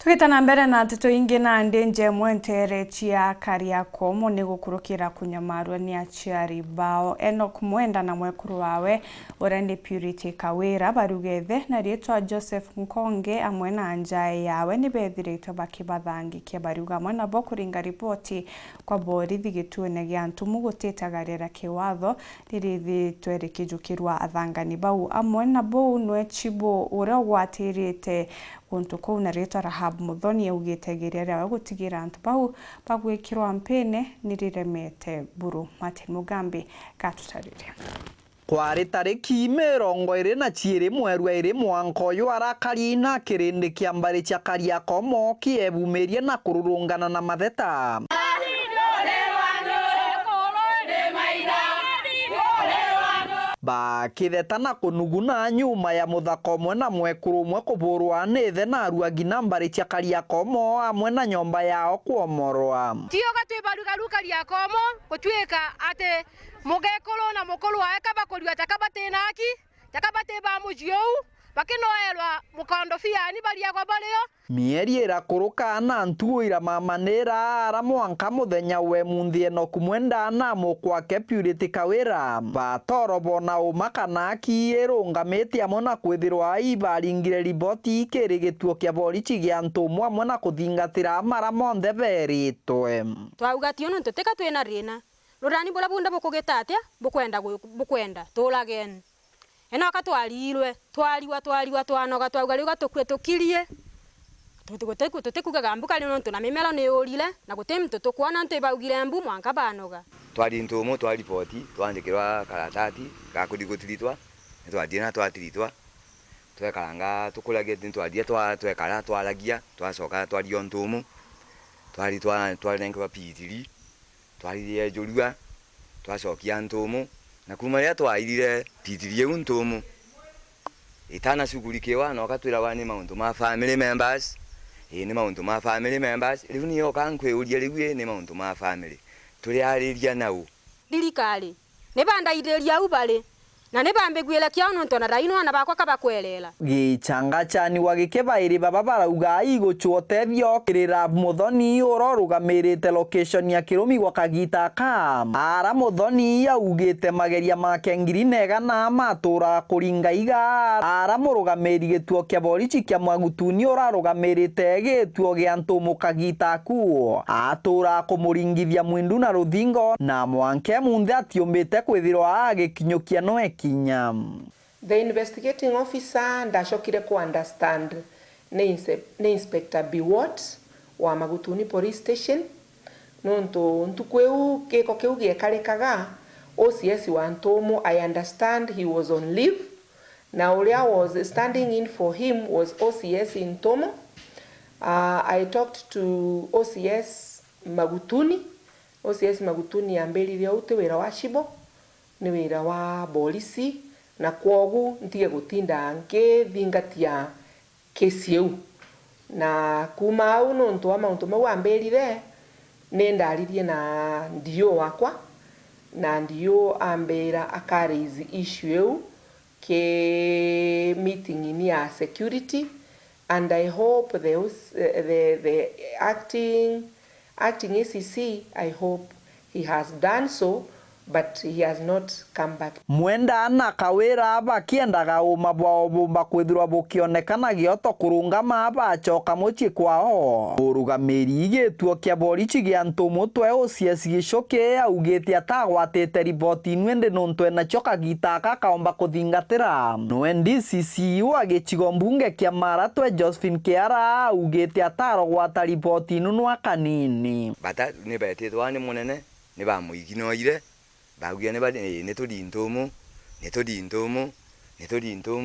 Tugitana mbere na nteto ingi na ndenje mwentere chia Kariakomo ni gukurukira kunyamarwa ni aciari bao Enoch Mwenda na mwekuru wawe urende Purity Kawira barugethe na rietwa Joseph Nkonge amwe na njae yawe ni bethiritwe bakibathangikia BARIUGA amwe na bo kuringa riboti kwa borithi gituene gia ntumu gutetagarira kiwatho rithitwe rikijukirwa athangani bau amwe na bo nwe chibo uria gwatirite kuntu kou na rietwa Rahab Muthoni yaugite gerera wa gutigira antu bau bagwikirwa mpene niriremete buru. Martin Mugambi katutariria. Kwari tariki 22 mweri wa 2 mwanka uyu arakari na kirindi kia mbari cia Kariakomo kiebumirie na kururungana na matheta. Bakitheta na kunuguna nyuma ya muthako umwe na mwekuru umwe kuburwa nithe na aruagi na mbari cia Kariakomo amwe na nyomba yao kuomorwa. Tioga twi BARIUGA Kariakomo gutwika ate mugekolo na mukuru wae kabakoria takabatenaki takabate mujiu bakinoelwa mukondo fiani bariagwa bario mieri irakuruka na ntuira mamanera ara mwanka muthenya we munthi Enoch Mwenda na mukwake Purity Kawira batorobo na umakanaki irungamite amwe na kwithirwa ibaringire riboti ikiri gituo kia borichi gia ntumu amwe na kuthingatira mara monthe beritwe twauga tiono tutika twina rina rurani bora bunda bukugita atia bukwenda tulagen eno katwarirwe twariwa twanoga twauga riuga tukwe tukirie tutikuga gambuka rino ntuna mimelo ni urile na gutem tutukwana ntu baugire mbu mwanka banoga twari ntumu twari ripoti twandikirwa karatati gakudigutiritwa twathiena twatiritwa twekaranga tukulage twathie twekara twaragia twacoka twario ntumu twarengerwa pitiri twaririe njurua twacokia ntumu na kuma ria twairire pitiri eu ntumu itana shughulikiwa na wakatwira ni maundu ma family members ni maundu ma family members riu ni okankwiuria riu ni maundu ma family turi ariria nau dirikari ne bandaireria ubale na ne bambegwela kiano ntona raino na bakwa kabakwelela gichanga chani wagikebairi baba BARIUGA iguchuotethio kirira Muthoni urorugamirite location ya Kirumi gwa Kagita Kam ara Muthoni yaugite mageria make ngiri nega na matura kuringa iga ara murugamiri gituo kia borichi kia Mwagutuni urarugamirite gituo gia ntumu Kagita Ku atura kumuringithia mwindu na ruthingo na mwanke munthe atiumbite kwithirwa agikinyukia no The investigating officer ndashokire ku understand ne Inspector Biwot wa Magutuni Police Station nonto kweu keko keu giekarekaga OCS wa ntumu. I understand he was on leave. Now uria was standing in for him was OCS in Ntomo. I talked to OCS Magutuni. OCS Magutuni ambelirie ute wira wa shibo ni wira wa polisi na kwogu ntige gutinda ngithingatia kesi eu na kuma au nonto ama unto mau ambelire nendaririe na ndio wakwa na ndio ambera akarizi issue eu ke meeting ni ya security, and I hope the acting ACC, I hope he has done so, but he has not come back. Mwenda na Kawira bakiendaga umabwao bumba kwithirwa bukionekana gioto kurungama bacoka muci kwao urugamiri gituo kia borichi gia ntumu twe OCS gicoke augite atagwatite riboti nwende nontwe na choka gitaka kaomba kuthingatira no NDCC wa gicigo mbunge kia Maratwe Josephine Kiara augite atarogwata riboti nunwa kanini bata ni betitwa ni munene ni bamuiginoire baguya ne bade ne todi ntumu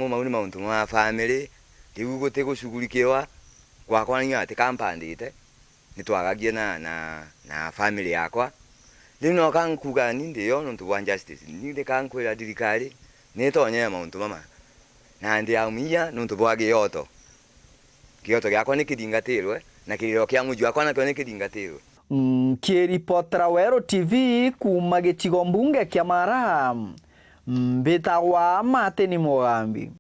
mauni mauntu ma family riu gote gushughulikiwa kwa kwanya ati kampandite ni twagagie na family yakwa riu no kankuga ni ndio nontu wa justice ni de kankwira dirikari ne tonye mauntu mama na ndi aumia nontu bwa gioto giakwa ni kidingatirwe na kiriro kia muju akwa na ni kidingatirwe. Kiripotera Wero TV kuma gicigo mbunge kia Mara mbitagwa Martin Mugambi.